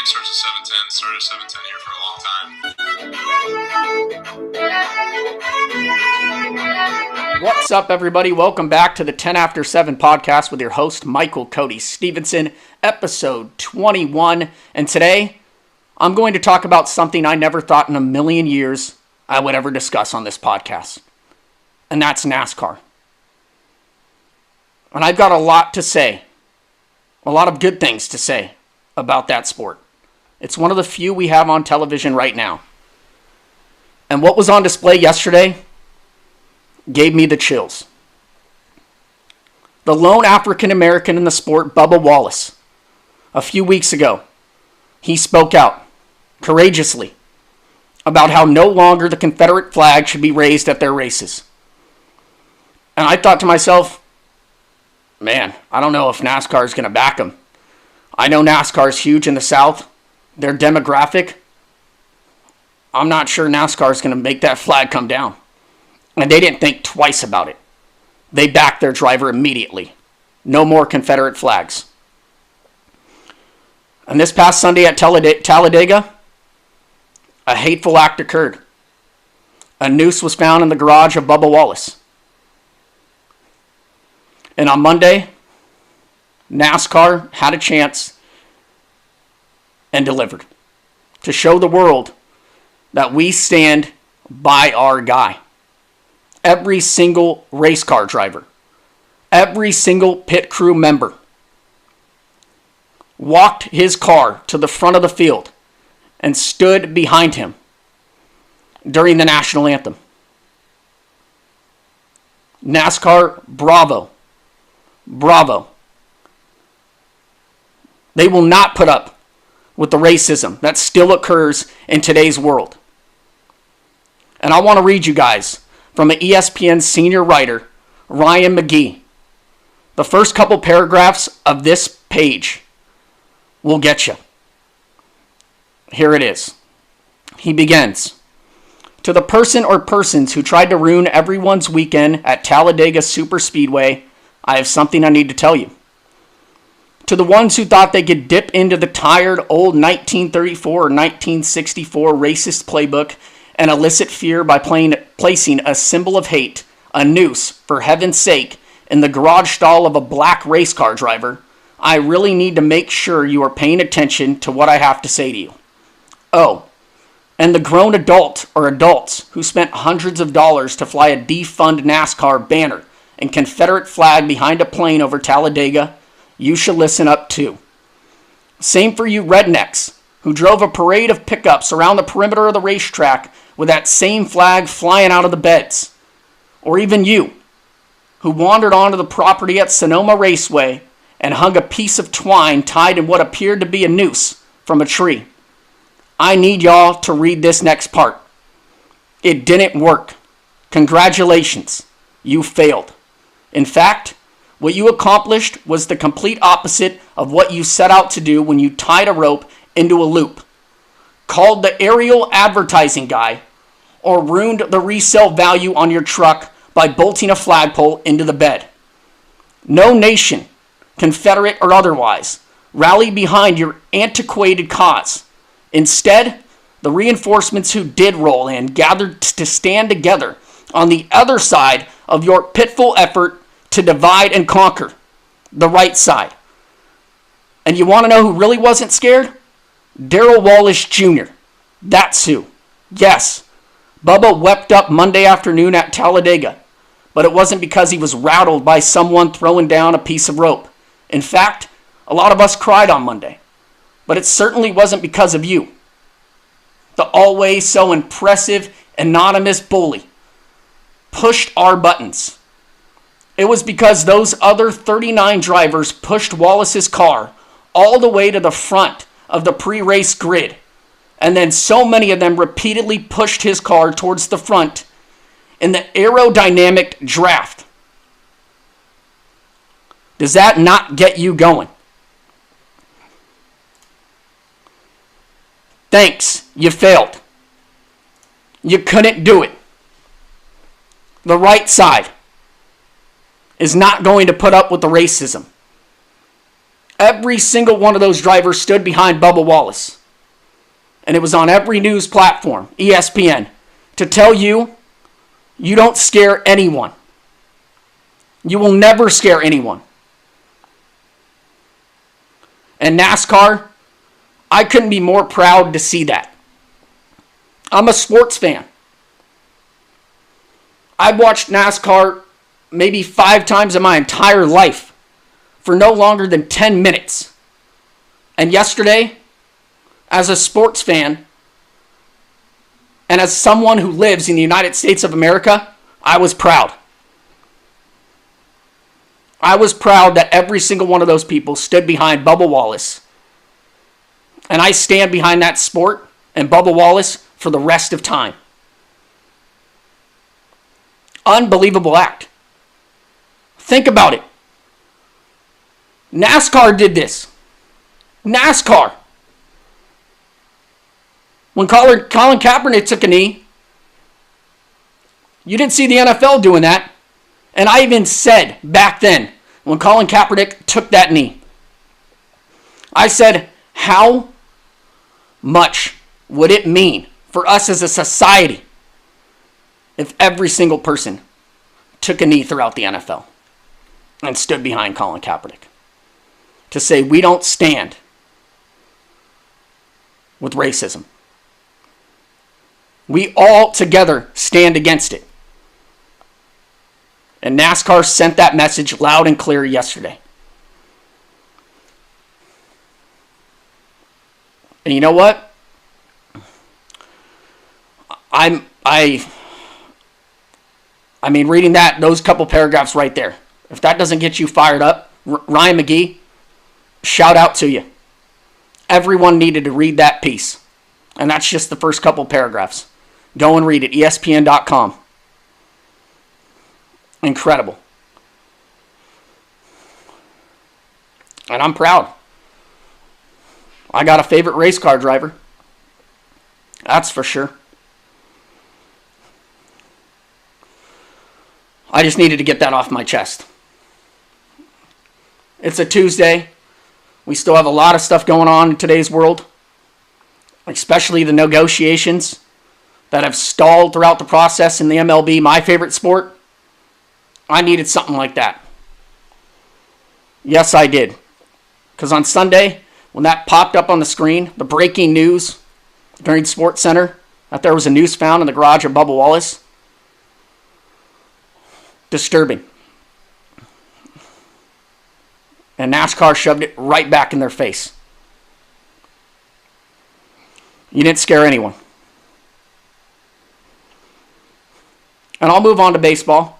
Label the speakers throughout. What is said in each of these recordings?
Speaker 1: starts at 7:10. Started at 7:10 here for a long time.
Speaker 2: What's up, everybody? Welcome back to the 10After7 podcast with your host, Michael Cody Stephenson, episode 21. And today, I'm going to talk about something I never thought in a million years I would ever discuss on this podcast. And that's NASCAR. And I've got a lot to say. A lot of good things to say about that sport. It's one of the few we have on television right now. And what was on display yesterday gave me the chills. The lone African American in the sport, Bubba Wallace, a few weeks ago, he spoke out courageously about how no longer the Confederate flag should be raised at their races. And I thought to myself, man, I don't know if NASCAR is going to back him. I know NASCAR is huge in the South. Their demographic, I'm not sure NASCAR is going to make that flag come down. And they didn't think twice about it. They backed their driver immediately. No more Confederate flags. And this past Sunday at Talladega, a hateful act occurred. A noose was found in the garage of Bubba Wallace. And on Monday, NASCAR had a chance and delivered to show the world that we stand by our guy. Every single race car driver, every single pit crew member walked his car to the front of the field and stood behind him during the national anthem. NASCAR, bravo. Bravo. They will not put up with the racism that still occurs in today's world. And I want to read you guys from an ESPN senior writer, Ryan McGee. The first couple paragraphs of this page will get you. Here it is. He begins. To the person or persons who tried to ruin everyone's weekend at Talladega Superspeedway, I have something I need to tell you. To the ones who thought they could dip into the tired old 1934 or 1964 racist playbook and elicit fear by placing a symbol of hate, a noose, for heaven's sake, in the garage stall of a black race car driver, I really need to make sure you are paying attention to what I have to say to you. Oh, and the grown adult or adults who spent hundreds of dollars to fly a defund NASCAR banner and Confederate flag behind a plane over Talladega, you should listen up too. Same for you rednecks who drove a parade of pickups around the perimeter of the racetrack with that same flag flying out of the beds. Or even you who wandered onto the property at Sonoma Raceway and hung a piece of twine tied in what appeared to be a noose from a tree. I need y'all to read this next part. It didn't work. Congratulations. You failed. In fact, what you accomplished was the complete opposite of what you set out to do when you tied a rope into a loop, called the aerial advertising guy, or ruined the resale value on your truck by bolting a flagpole into the bed. No nation, Confederate or otherwise, rallied behind your antiquated cause. Instead, the reinforcements who did roll in gathered to stand together on the other side of your pitiful effort to divide and conquer, the right side. And you want to know who really wasn't scared? Darrell Wallace Jr. That's who. Yes, Bubba wept up Monday afternoon at Talladega, but it wasn't because he was rattled by someone throwing down a piece of rope. In fact, a lot of us cried on Monday, but it certainly wasn't because of you. The always so impressive anonymous bully pushed our buttons. It was because those other 39 drivers pushed Wallace's car all the way to the front of the pre-race grid, and then so many of them repeatedly pushed his car towards the front in the aerodynamic draft. Does that not get you going? Thanks, you failed. You couldn't do it. The right side is not going to put up with the racism. Every single one of those drivers stood behind Bubba Wallace. And it was on every news platform, ESPN, to tell you, you don't scare anyone. You will never scare anyone. And NASCAR, I couldn't be more proud to see that. I'm a sports fan. I've watched NASCAR maybe 5 times in my entire life for no longer than 10 minutes. And yesterday, as a sports fan, and as someone who lives in the United States of America, I was proud. I was proud that every single one of those people stood behind Bubba Wallace. And I stand behind that sport and Bubba Wallace for the rest of time. Unbelievable act. Think about it. NASCAR did this. NASCAR. When Colin Kaepernick took a knee, you didn't see the NFL doing that. And I even said back then, when Colin Kaepernick took that knee, I said, how much would it mean for us as a society if every single person took a knee throughout the NFL and stood behind Colin Kaepernick to say we don't stand with racism. We all together stand against it. And NASCAR sent that message loud and clear yesterday. And you know what? I mean, reading those couple paragraphs right there, if that doesn't get you fired up, Ryan McGee, shout out to you. Everyone needed to read that piece. And that's just the first couple paragraphs. Go and read it, ESPN.com. Incredible. And I'm proud. I got a favorite race car driver. That's for sure. I just needed to get that off my chest. It's a Tuesday. We still have a lot of stuff going on in today's world, especially the negotiations that have stalled throughout the process in the MLB, my favorite sport. I needed something like that. Yes, I did. Because on Sunday, when that popped up on the screen, the breaking news during SportsCenter, that there was a noose found in the garage of Bubba Wallace, disturbing. And NASCAR shoved it right back in their face. You didn't scare anyone. And I'll move on to baseball.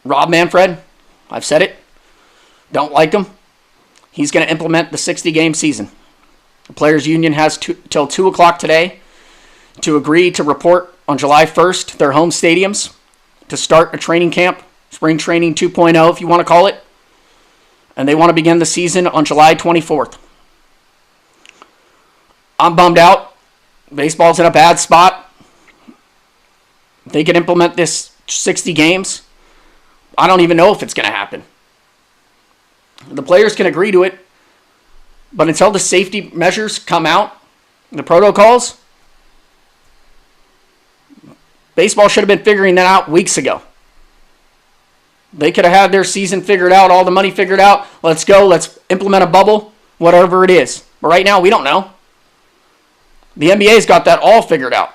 Speaker 2: Rob Manfred, I've said it. Don't like him. He's going to implement the 60-game season. The Players Union has till 2 o'clock today to agree to report on July 1st their home stadiums to start a training camp, spring training 2.0 if you want to call it. And they want to begin the season on July 24th. I'm bummed out. Baseball's in a bad spot. If they can implement this 60 games, I don't even know if it's going to happen. The players can agree to it, but until the safety measures come out, the protocols, baseball should have been figuring that out weeks ago. They could have had their season figured out, all the money figured out. Let's go, let's implement a bubble, whatever it is. But right now, we don't know. The NBA's got that all figured out.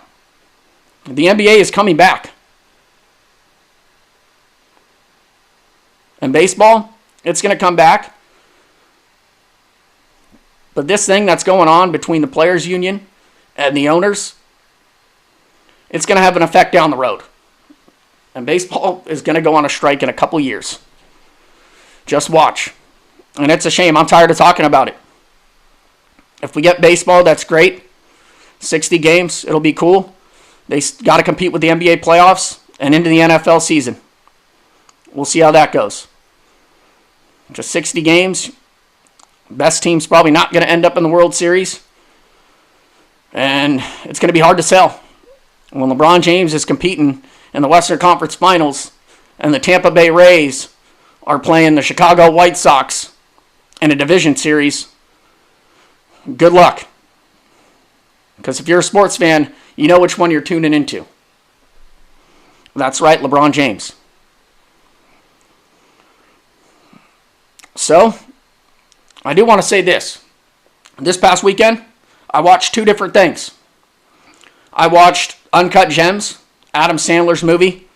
Speaker 2: The NBA is coming back. And baseball, it's going to come back. But this thing that's going on between the Players Union and the owners, it's going to have an effect down the road. And baseball is going to go on a strike in a couple years. Just watch. And it's a shame. I'm tired of talking about it. If we get baseball, that's great. 60 games, it'll be cool. They got to compete with the NBA playoffs and into the NFL season. We'll see how that goes. Just 60 games. Best team's probably not going to end up in the World Series. And it's going to be hard to sell. When LeBron James is competing in the Western Conference Finals and the Tampa Bay Rays are playing the Chicago White Sox in a division series, good luck. Because if you're a sports fan, you know which one you're tuning into. That's right, LeBron James. So, I do want to say this. This past weekend, I watched two different things. I watched Uncut Gems, Adam Sandler's movie.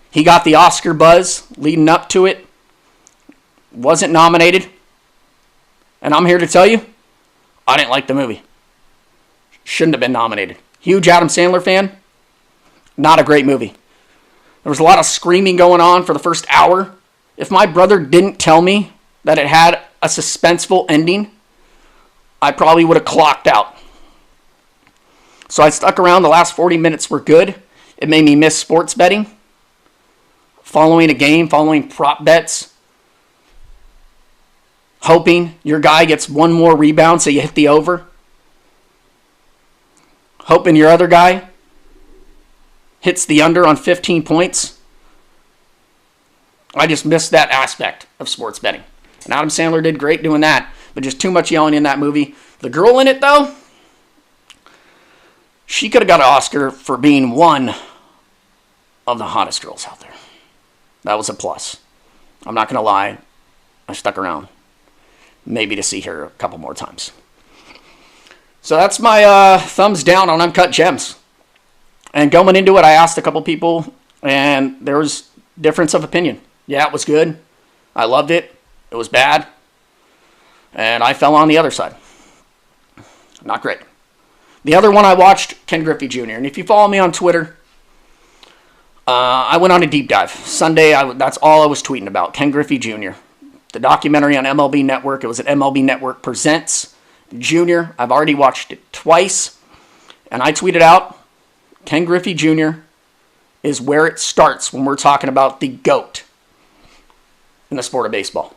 Speaker 2: He got the Oscar buzz leading up to it. Wasn't nominated. And I'm here to tell you, I didn't like the movie. Shouldn't have been nominated. Huge Adam Sandler fan. Not a great movie. There was a lot of screaming going on for the first hour. If my brother didn't tell me that it had a suspenseful ending, I probably would have clocked out. So I stuck around. The last 40 minutes were good. It made me miss sports betting. Following a game, following prop bets. Hoping your guy gets one more rebound so you hit the over. Hoping your other guy hits the under on 15 points. I just missed that aspect of sports betting. And Adam Sandler did great doing that, but just too much yelling in that movie. The girl in it, though, she could have got an Oscar for being one of the hottest girls out there. That was a plus. I'm not going to lie. I stuck around. Maybe to see her a couple more times. So that's my thumbs down on Uncut Gems. And going into it, I asked a couple people, and there was difference of opinion. Yeah, it was good. I loved it. It was bad. And I fell on the other side. Not great. The other one I watched, Ken Griffey Jr. And if you follow me on Twitter, I went on a deep dive. Sunday, that's all I was tweeting about. Ken Griffey Jr. The documentary on MLB Network. It was at MLB Network Presents Jr. I've already watched it twice. And I tweeted out, Ken Griffey Jr. is where it starts when we're talking about the GOAT in the sport of baseball.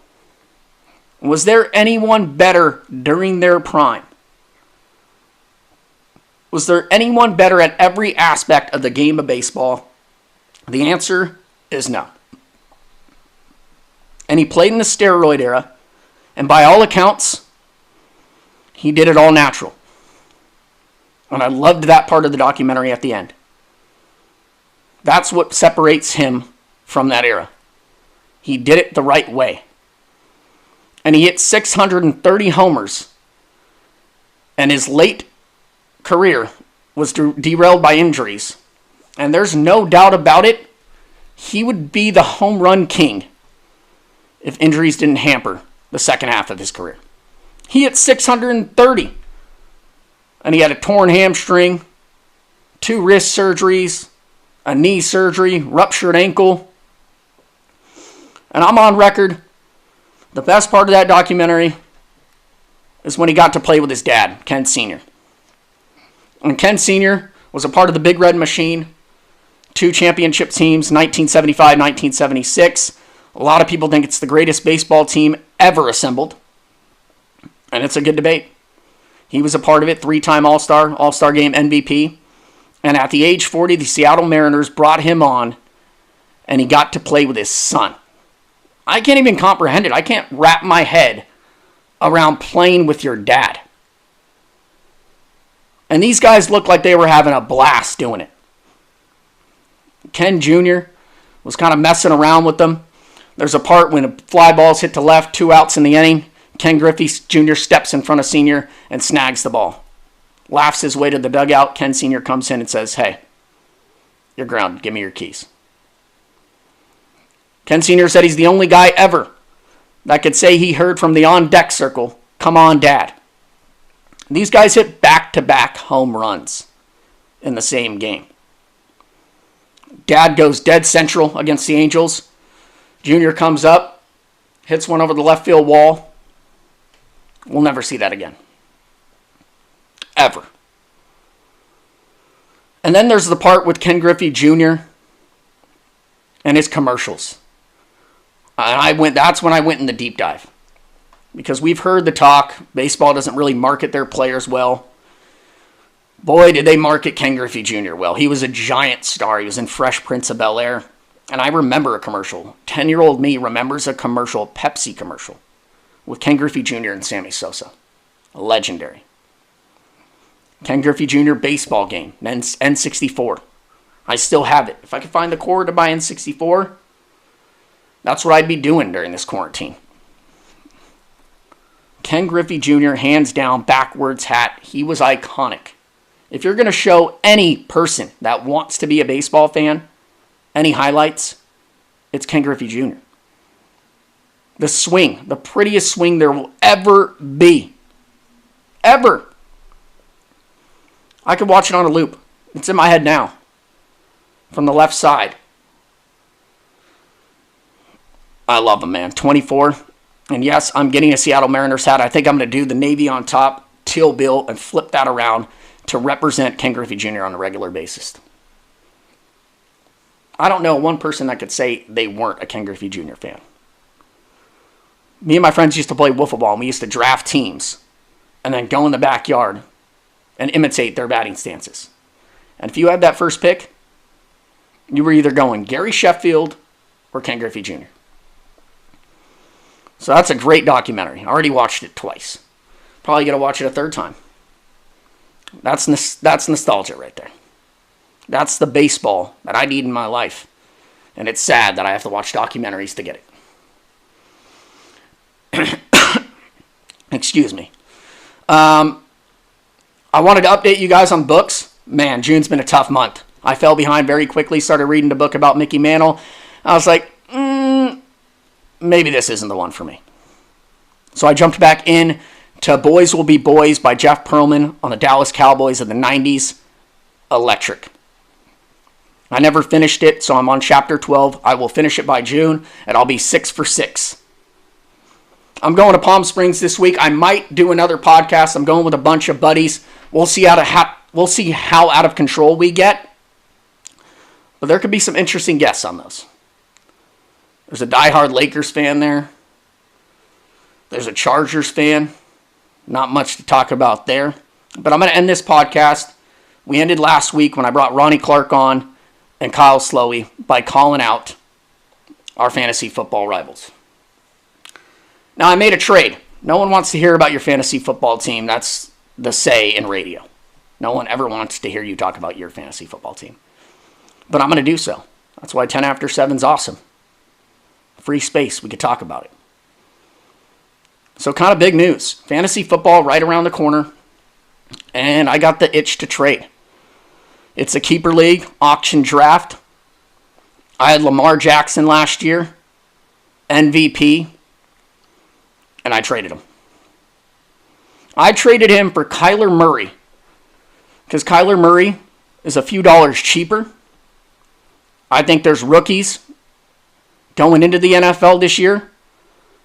Speaker 2: Was there anyone better during their prime? Was there anyone better at every aspect of the game of baseball? The answer is no. And he played in the steroid era, and by all accounts, he did it all natural. And I loved that part of the documentary at the end. That's what separates him from that era. He did it the right way. And he hit 630 homers. And his late career was derailed by injuries. And there's no doubt about it, he would be the home run king if injuries didn't hamper the second half of his career. He hit 630. And he had a torn hamstring, 2 wrist surgeries, a knee surgery, ruptured ankle. And I'm on record, the best part of that documentary is when he got to play with his dad, Ken Sr. And Ken Sr. was a part of the Big Red Machine, 2 championship teams, 1975, 1976. A lot of people think it's the greatest baseball team ever assembled. And it's a good debate. He was a part of it, 3-time All-Star, All-Star Game MVP. And at the age 40, the Seattle Mariners brought him on, and he got to play with his son. I can't even comprehend it. I can't wrap my head around playing with your dad. And these guys looked like they were having a blast doing it. Ken Jr. was kind of messing around with them. There's a part when a fly ball's hit to left, 2 outs in the inning. Ken Griffey Jr. steps in front of Sr. and snags the ball. Laughs his way to the dugout. Ken Sr. comes in and says, "Hey, you're grounded. Give me your keys." Ken Sr. said he's the only guy ever that could say he heard from the on-deck circle, "Come on, Dad." These guys hit back-to-back home runs in the same game. Dad goes dead central against the Angels. Junior comes up, hits one over the left field wall. We'll never see that again. Ever. And then there's the part with Ken Griffey Jr. and his commercials. And that's when I went in the deep dive. Because we've heard the talk, baseball doesn't really market their players well. Boy, did they market Ken Griffey Jr. well. He was a giant star. He was in Fresh Prince of Bel-Air. And I remember a commercial. 10-year-old me remembers a commercial, Pepsi commercial, with Ken Griffey Jr. and Sammy Sosa. Legendary. Ken Griffey Jr. baseball game, N64. I still have it. If I could find the cord to buy N64, that's what I'd be doing during this quarantine. Ken Griffey Jr., hands down, backwards hat. He was iconic. If you're going to show any person that wants to be a baseball fan any highlights, it's Ken Griffey Jr. The swing, the prettiest swing there will ever be. Ever. I could watch it on a loop. It's in my head now. From the left side. I love him, man. 24. And yes, I'm getting a Seattle Mariners hat. I think I'm going to do the navy on top, teal bill, and flip that around to represent Ken Griffey Jr. on a regular basis. I don't know one person that could say they weren't a Ken Griffey Jr. fan. Me and my friends used to play wiffle ball, and we used to draft teams and then go in the backyard and imitate their batting stances. And if you had that first pick, you were either going Gary Sheffield or Ken Griffey Jr. So that's a great documentary. I already watched it twice. Probably going to watch it a third time. That's nostalgia right there. That's the baseball that I need in my life. And it's sad that I have to watch documentaries to get it. Excuse me. I wanted to update you guys on books. Man, June's been a tough month. I fell behind very quickly, started reading the book about Mickey Mantle. I was like, maybe this isn't the one for me. So I jumped back in to Boys Will Be Boys by Jeff Pearlman on the Dallas Cowboys of the 90s. Electric. I never finished it, so I'm on chapter 12. I will finish it by June, and I'll be 6 for 6. I'm going to Palm Springs this week. I might do another podcast. I'm going with a bunch of buddies. We'll see how out of control we get. But there could be some interesting guests on those. There's a diehard Lakers fan there. There's a Chargers fan. Not much to talk about there. But I'm going to end this podcast. We ended last week when I brought Ronnie Clark on and Kyle Slowey by calling out our fantasy football rivals. Now, I made a trade. No one wants to hear about your fantasy football team. That's the say in radio. No one ever wants to hear you talk about your fantasy football team. But I'm going to do so. That's why 10 After 7 is awesome. Free space. We could talk about it. So kind of big news. Fantasy football right around the corner. And I got the itch to trade. It's a keeper league, auction draft. I had Lamar Jackson last year. MVP. And I traded him. I traded him for Kyler Murray. Because Kyler Murray is a few dollars cheaper. I think there's rookies going into the NFL this year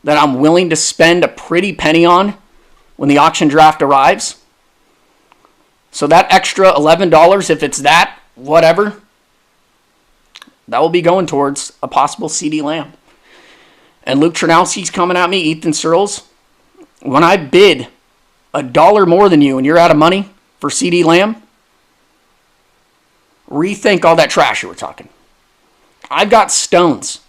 Speaker 2: that I'm willing to spend a pretty penny on when the auction draft arrives. So that extra $11, if it's that, whatever, that will be going towards a possible CeeDee Lamb. And Luke Trinowski's coming at me, Ethan Searles. When I bid $1 more than you and you're out of money for CeeDee Lamb, rethink all that trash you were talking. I've got stones.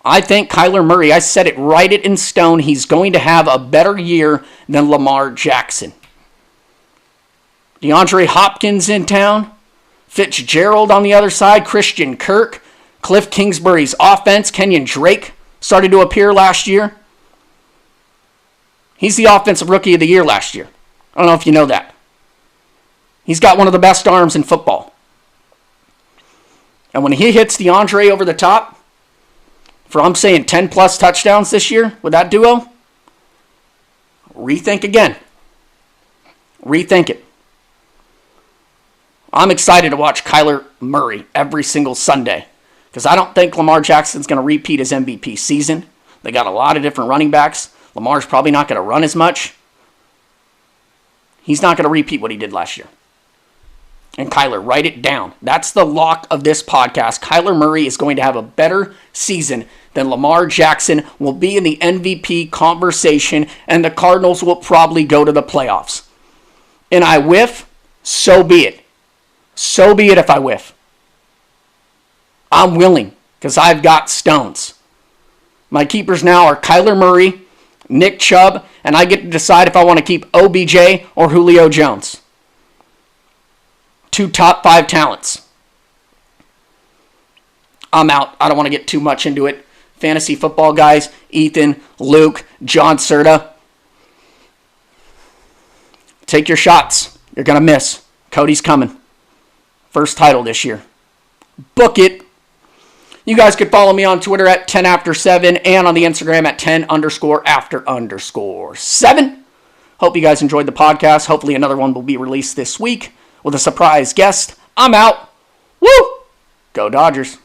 Speaker 2: I think Kyler Murray, I said it, write it in stone, he's going to have a better year than Lamar Jackson. DeAndre Hopkins in town. Fitzgerald on the other side. Christian Kirk. Cliff Kingsbury's offense. Kenyon Drake started to appear last year. He's the offensive rookie of the year last year. I don't know if you know that. He's got one of the best arms in football. And when he hits DeAndre over the top, for I'm saying 10 plus touchdowns this year with that duo, rethink again. Rethink it. I'm excited to watch Kyler Murray every single Sunday because I don't think Lamar Jackson's going to repeat his MVP season. They got a lot of different running backs. Lamar's probably not going to run as much. He's not going to repeat what he did last year. And Kyler, write it down. That's the lock of this podcast. Kyler Murray is going to have a better season than Lamar Jackson, will be in the MVP conversation, and the Cardinals will probably go to the playoffs. And I whiff, so be it. So be it if I whiff. I'm willing because I've got stones. My keepers now are Kyler Murray, Nick Chubb, and I get to decide if I want to keep OBJ or Julio Jones. 2 top 5 talents. I'm out. I don't want to get too much into it. Fantasy football guys, Ethan, Luke, John Serta. Take your shots. You're going to miss. Cody's coming. First title this year. Book it. You guys could follow me on Twitter at 10After7 and on the Instagram at 10_after_7. Hope you guys enjoyed the podcast. Hopefully another one will be released this week with a surprise guest. I'm out. Woo! Go Dodgers.